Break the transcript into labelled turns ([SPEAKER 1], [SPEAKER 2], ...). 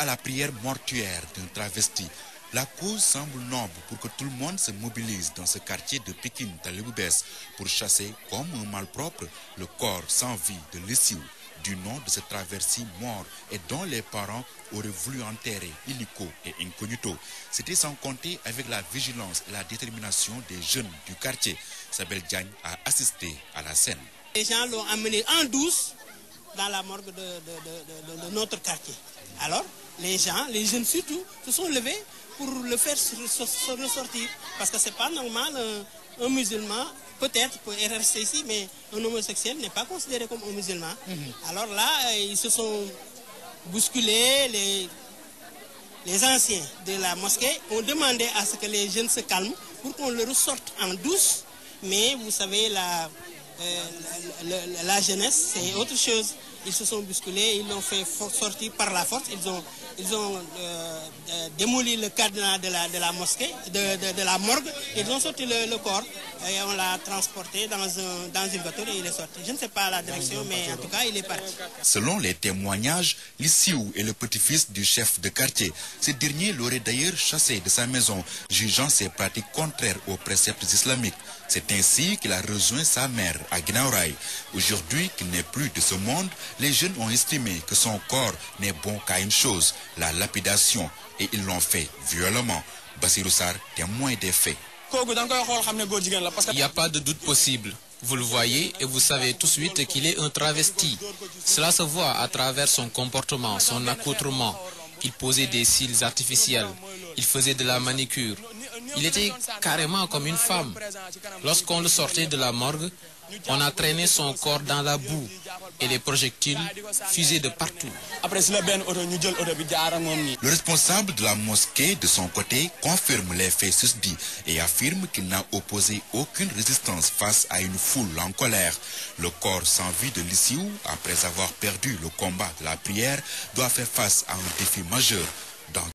[SPEAKER 1] à la prière mortuaire d'un travesti. La cause semble noble pour que tout le monde se mobilise dans ce quartier de Pékin, Talibou Bès, pour chasser comme un malpropre le corps sans vie de Lissiou, du nom de ce travesti mort et dont les parents auraient voulu enterrer illico et incognito. C'était sans compter avec la vigilance et la détermination des jeunes du quartier. Sabel Diagne a assisté à la scène.
[SPEAKER 2] Les gens l'ont amené en douce dans la morgue de notre quartier. Alors, les jeunes surtout, se sont levés pour le faire ressortir. Parce que c'est pas normal, un musulman, peut-être, peut rester ici, mais un homosexuel n'est pas considéré comme un musulman. Alors là, ils se sont bousculés, les anciens de la mosquée ont demandé à ce que les jeunes se calment pour qu'on le ressorte en douce. Mais vous savez, la jeunesse, c'est autre chose. Ils se sont bousculés, ils l'ont fait sortir par la force. Ils ont démoli le cadenas de la mosquée, de la morgue. Ils ont sorti le corps et on l'a transporté dans une voiture et il est sorti. Je ne sais pas la direction, mais en tout cas, il est parti.
[SPEAKER 1] Selon les témoignages, Lissiou est le petit-fils du chef de quartier. Ce dernier l'aurait d'ailleurs chassé de sa maison, jugeant ses pratiques contraires aux préceptes islamiques. C'est ainsi qu'il a rejoint sa mère à Guinaouraï. Aujourd'hui qu'il n'est plus de ce monde, les jeunes ont estimé que son corps n'est bon qu'à une chose, la lapidation, et ils l'ont fait violemment. Bassirou Sarr, témoin des faits.
[SPEAKER 3] Il n'y a pas de doute possible. Vous le voyez et vous savez tout de suite qu'il est un travesti. Cela se voit à travers son comportement, son accoutrement. Il posait des cils artificiels. Il faisait de la manicure. Il était carrément comme une femme. Lorsqu'on le sortait de la morgue, on a traîné son corps dans la boue et les projectiles fusaient de partout.
[SPEAKER 1] Le responsable de la mosquée, de son côté, confirme les faits susdits et affirme qu'il n'a opposé aucune résistance face à une foule en colère. Le corps sans vie de Lissiou, après avoir perdu le combat de la prière, doit faire face à un défi majeur.